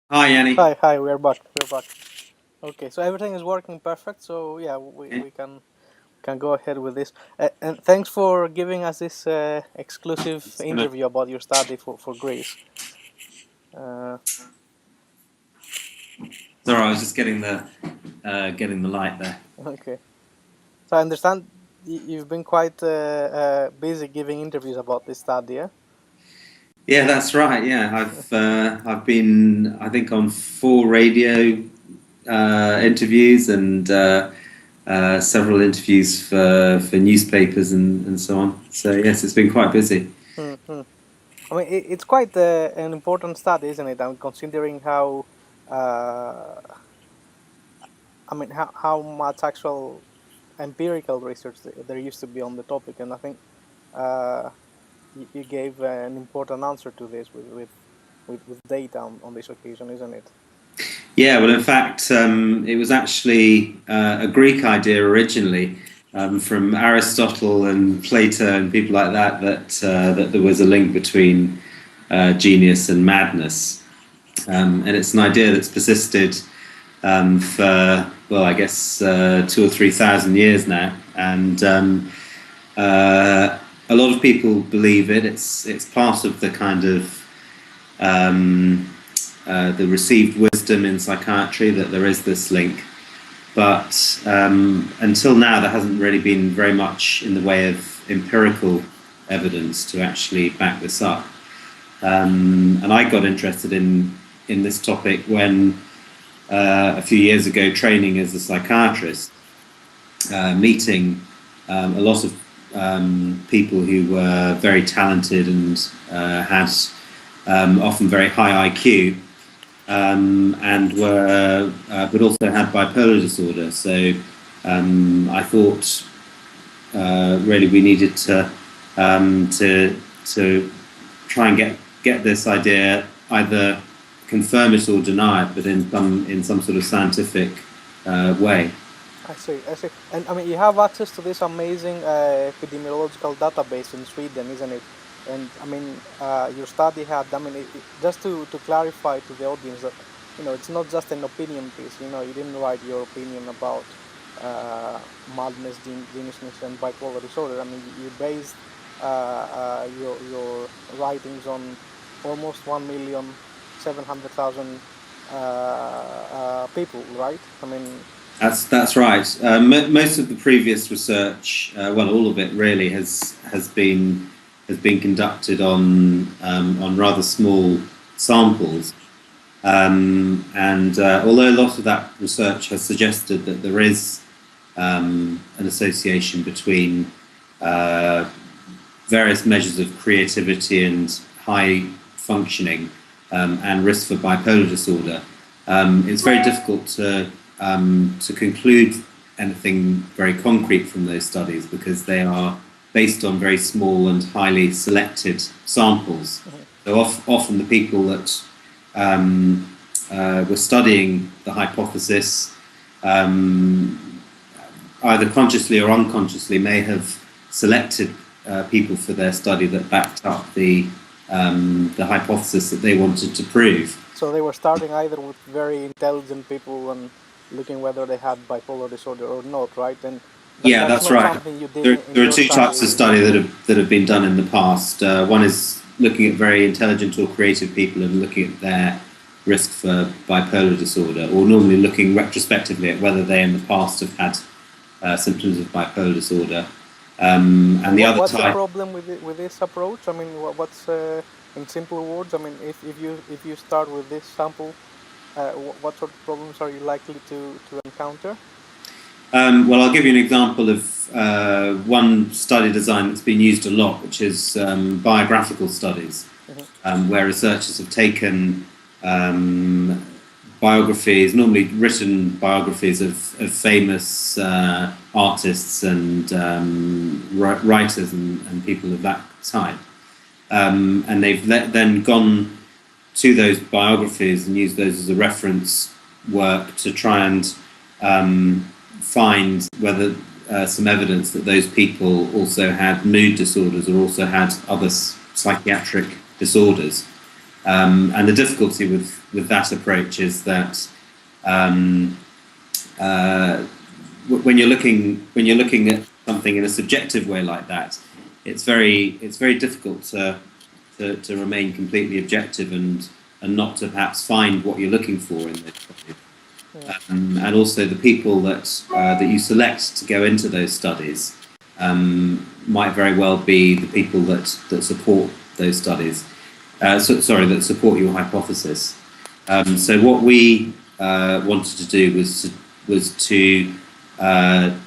Hi, Yanni. Hi, we're back. We're back. Okay, so everything is working perfect. So yeah, we can go ahead with this. And thanks for giving us this exclusive interview about your study for Greece. Uh, Sorry, I was just getting the light there. okay, so I understand you've been quite busy giving interviews about this study. Yeah. Yeah, that's right. Yeah, I've been, I think, on 4 radio interviews and several interviews for newspapers and so on. So yes, it's been quite busy. Mm-hmm. I mean, it's quite an important study, isn't it? I'm considering how. Uh, I mean, how much actual empirical research there used to be on the topic, and I think uh, you gave an important answer to this with data on this occasion, isn't it? Yeah, well, in fact, it was actually a Greek idea originally, from Aristotle and Plato and people like that, that there was a link between genius and madness. And it's an idea that's persisted for, well, I guess 2 or 3 thousand years now, and a lot of people believe it. It's part of the kind of the received wisdom in psychiatry that there is this link. But until now, there hasn't really been very much in the way of empirical evidence to actually back this up. And I got interested in this topic when a few years ago, training as a psychiatrist, meeting a lot of people who were very talented and had often very high IQ, and were but also had bipolar disorder. So I thought really we needed to to try and get this idea, either confirm it or deny it, but in some sort of scientific way. I see, I see. And I mean, you have access to this amazing epidemiological database in Sweden, isn't it? And I mean, your study had, I mean, just to clarify to the audience that, it's not just an opinion piece. You didn't write your opinion about madness, geniusness, and bipolar disorder. I mean, you based your writings on almost 1,700,000 people, right? I mean, That's right. Most of the previous research, well, all of it really, has been conducted on rather small samples, and although a lot of that research has suggested that there is an association between various measures of creativity and high functioning, and risk for bipolar disorder, it's very difficult to conclude anything very concrete from those studies, because they are based on very small and highly selected samples. So often the people that were studying the hypothesis, either consciously or unconsciously, may have selected people for their study that backed up the hypothesis that they wanted to prove. So they were starting either with very intelligent people and looking whether they had bipolar disorder or not, right? And Yeah, that's that's not right. something you did in There are your two types of study. study that have been done in the past. One is looking at very intelligent or creative people and looking at their risk for bipolar disorder, or normally looking retrospectively at whether they in the past have had symptoms of bipolar disorder. And the other What's the type. problem with this approach? I mean, what's in simple words? I mean, if you start with this sample, what sort of problems are you likely to encounter? Well, I'll give you an example of one study design that's been used a lot, which is biographical studies, where researchers have taken biographies, normally written biographies of famous artists and writers and people of that type, and they've then gone to those biographies and used those as a reference work to try and find whether some evidence that those people also had mood disorders or also had other psychiatric disorders. And the difficulty with that approach is that when you're looking at something in a subjective way like that, it's very difficult to remain completely objective and not to perhaps find what you're looking for in those studies. And also the people that you select to go into those studies might very well be the people that support those studies. That support your hypothesis. So what we wanted to do was to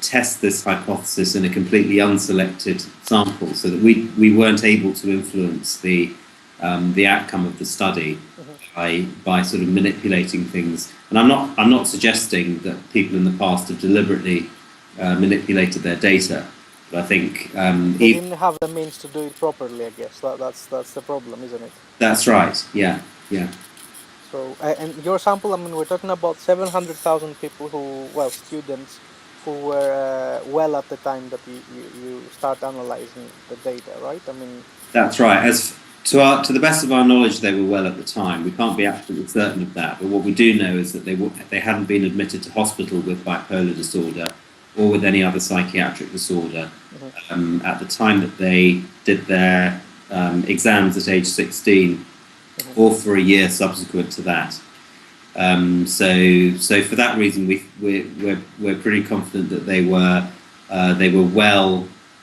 test this hypothesis in a completely unselected sample, so that we weren't able to influence the outcome of the study by sort of manipulating things. And I'm not suggesting that people in the past have deliberately manipulated their data, but I think they didn't have the means to do it properly. I guess that's the problem, isn't it? That's right. Yeah. So, and your sample, I mean, we're talking about 700,000 people students who were well at the time that you start analyzing the data, right? I mean, that's right. As to the best of our knowledge, they were well at the time. We can't be absolutely certain of that, but what we do know is that they hadn't been admitted to hospital with bipolar disorder or with any other psychiatric disorder at the time that they did their exams at age 16, or for a year subsequent to that. So for that reason, we're pretty confident that they were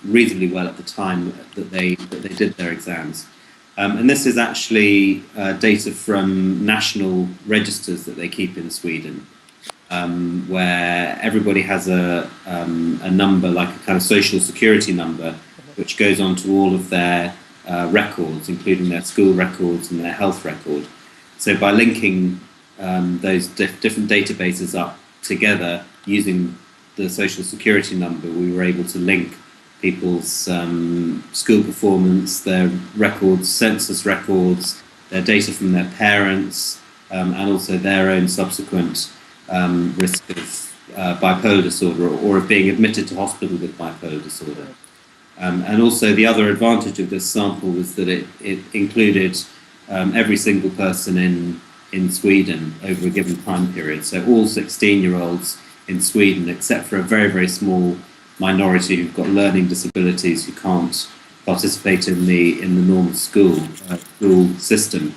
reasonably well at the time that they did their exams. And this is actually data from national registers that they keep in Sweden, where everybody has a number, like a kind of social security number, which goes on to all of their records, including their school records and their health record. So by linking those different databases up together using the social security number, we were able to link people's school performance, their records, census records, their data from their parents, and also their own subsequent risk of bipolar disorder or of being admitted to hospital with bipolar disorder. And also the other advantage of this sample was that it included every single person in Sweden over a given time period. So all 16-year-olds in Sweden, except for a very, very small minority who've got learning disabilities who can't participate in the normal school system.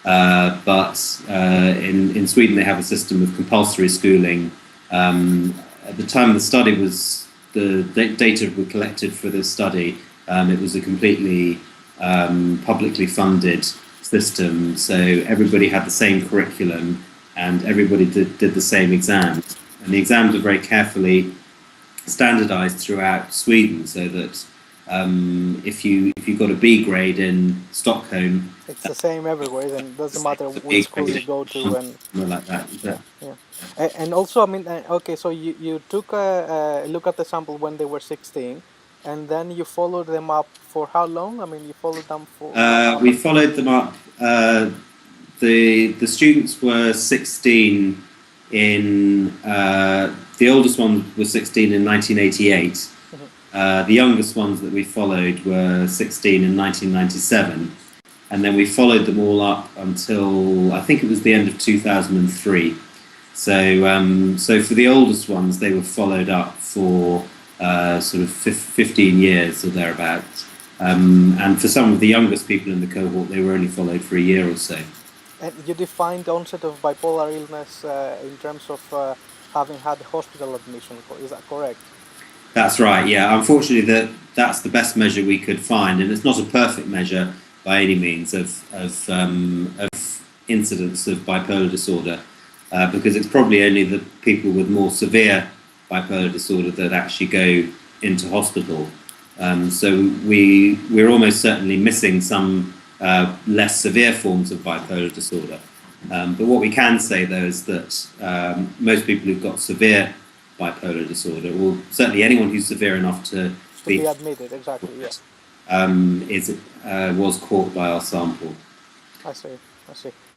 But in Sweden they have a system of compulsory schooling. At the time of the study the data we collected for this study, it was a completely publicly funded system, so everybody had the same curriculum and everybody did the same exams. And the exams are very carefully standardized throughout Sweden, so that if you got a B grade in Stockholm, it's the same everywhere, and it doesn't matter which school you go to, and like that. Yeah. And also, I mean, okay, so you took a look at the sample when they were 16, and then you followed them up for how long? I mean, you followed them for. We followed them up. The students were 16 in. The oldest one was 16 in 1988. The youngest ones that we followed were 16 in 1997, and then we followed them all up until I think it was the end of 2003. So for the oldest ones, they were followed up for sort of 15 years or thereabouts, and for some of the youngest people in the cohort, they were only followed for a year or so. And you defined the onset of bipolar illness in terms of having had hospital admission. Is that correct? That's right. Yeah. Unfortunately, that's the best measure we could find, and it's not a perfect measure by any means of incidence of bipolar disorder, because it's probably only the people with more severe bipolar disorder that actually go into hospital. So we're almost certainly missing some less severe forms of bipolar disorder. But what we can say, though, is that most people who've got severe bipolar disorder, or certainly anyone who's severe enough to be admitted, exactly, yes, was caught by our sample. I see.